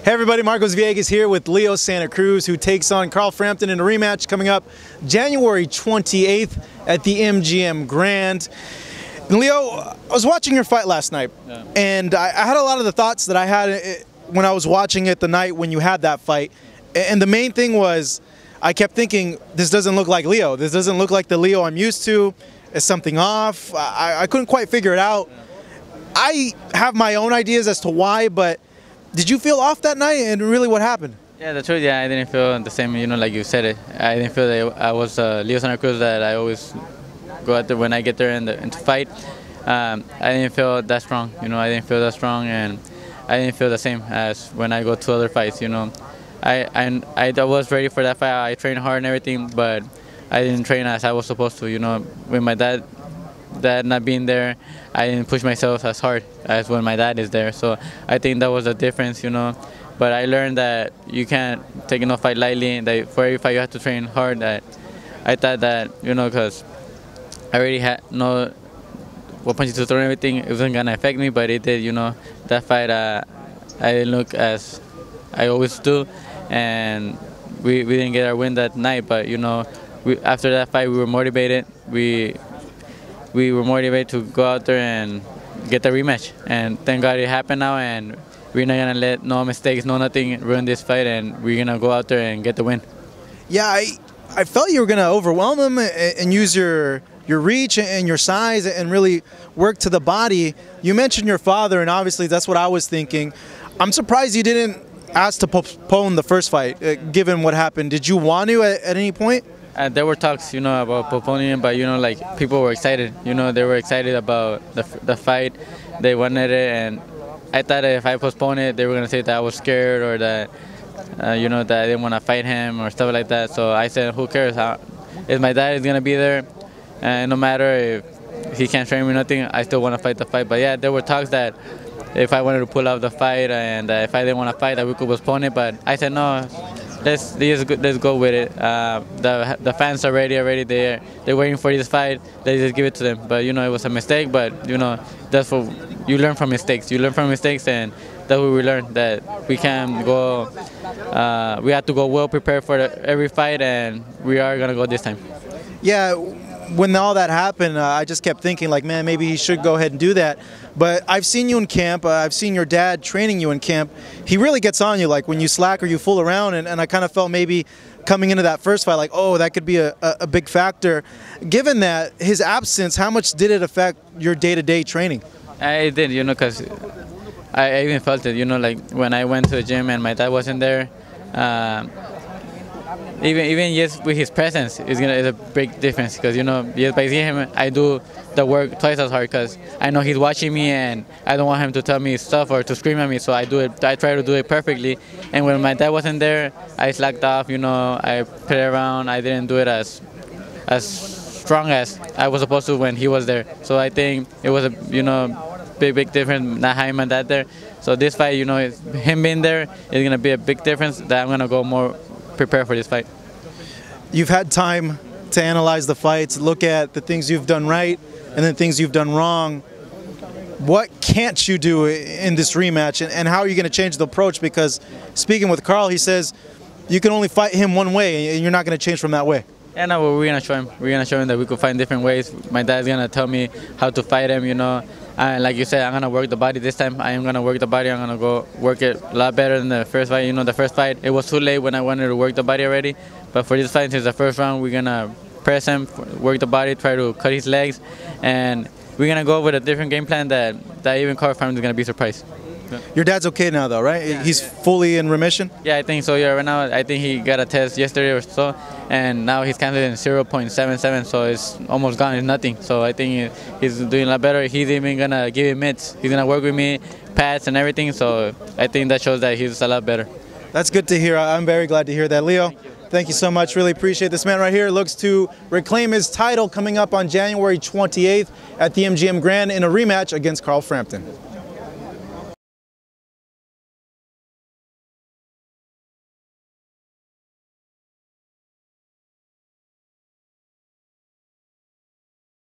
Hey everybody, Marcos Villegas here with Leo Santa Cruz, who takes on Carl Frampton in a rematch coming up January 28th at the MGM Grand. And Leo, I was watching your fight last night, and I had a lot of the thoughts that I had when I was watching it the night when you had that fight. And the main thing was, I kept thinking, this doesn't look like Leo. This doesn't look like the Leo I'm used to. Is something off? I couldn't quite figure it out. I have my own ideas as to why, but did you feel off that night, and really what happened? Yeah, the truth, I didn't feel the same, like you said it. I didn't feel that I was Leo Santa Cruz that I always go out there when I get there and to fight. I didn't feel that strong, I didn't feel that strong, and I didn't feel the same as when I go to other fights, I was ready for that fight. I trained hard and everything, but I didn't train as I was supposed to, With my dad not being there, I didn't push myself as hard as when my dad is there. So I think that was the difference, But I learned that you can't take no fight lightly, that for every fight you have to train hard. That I thought that, because I already had no what punches to throw and everything, it wasn't going to affect me, but it did, That fight, I didn't look as I always do, and we didn't get our win that night, but, after that fight we were motivated. We were motivated to go out there and get the rematch, and thank God it happened now, and we're not gonna let no mistakes, no nothing ruin this fight, and we're gonna go out there and get the win. Yeah, I felt you were gonna overwhelm him and use your reach and your size and really work to the body. You mentioned your father, and obviously that's what I was thinking. I'm surprised you didn't ask to postpone the first fight, given what happened. Did you want to at any point? There were talks, about postponing it, but people were excited. They were excited about the fight. They wanted it, and I thought that if I postponed it, they were gonna say that I was scared or that, that I didn't want to fight him or stuff like that. So I said, who cares? If my dad is gonna be there, and no matter if he can't train me or nothing, I still want to fight the fight. But yeah, there were talks that if I wanted to pull out the fight and if I didn't want to fight, that we could postpone it. But I said no. Let's go with it. The fans are ready. They're waiting for this fight. Let's just give it to them. But it was a mistake. But that's what you learn from mistakes. You learn from mistakes, and that's what we learned, that we can go. We have to go well prepared for every fight, and we are gonna go this time. Yeah. When all that happened, I just kept thinking, like, man, maybe he should go ahead and do that. But I've seen you in camp. I've seen your dad training you in camp. He really gets on you, like when you slack or you fool around. And I kind of felt maybe coming into that first fight, like, oh, that could be a big factor. Given that, his absence, how much did it affect your day-to-day training? It did, because I even felt it, like when I went to the gym and my dad wasn't there. Even just with his presence is a big difference, because just by seeing him, I do the work twice as hard, because I know he's watching me and I don't want him to tell me stuff or to scream at me, so I try to do it perfectly. And when my dad wasn't there, I slacked off, I played around. I didn't do it as strong as I was supposed to when he was there. So I think it was a big difference not having my dad there. So this fight, him being there is gonna be a big difference, that I'm gonna go more prepare for this fight. You've had time to analyze the fights, look at the things you've done right and the things you've done wrong. What can't you do in this rematch, and how are you going to change the approach? Because speaking with Carl, he says you can only fight him one way, and you're not going to change from that way. Yeah, no, we're going to show him. We're going to show him that we could find different ways. My dad's going to tell me how to fight him, Like you said, I'm going to work the body this time. I am going to work the body. I'm going to go work it a lot better than the first fight. The first fight, it was too late when I wanted to work the body already. But for this fight, since the first round, we're going to press him, work the body, try to cut his legs. And we're going to go with a different game plan that even Carl Frampton is going to be surprised. Your dad's okay now, though, right? Yeah. He's fully in remission? Yeah, I think so. Yeah, right now, I think he got a test yesterday or so, and now he's counted in 0.77, so it's almost gone. It's nothing. So I think he's doing a lot better. He's even going to give me mitts. He's going to work with me, pads and everything, so I think that shows that he's a lot better. That's good to hear. I'm very glad to hear that. Leo, thank you so much. Really appreciate this man right here. Looks to reclaim his title coming up on January 28th at the MGM Grand in a rematch against Carl Frampton.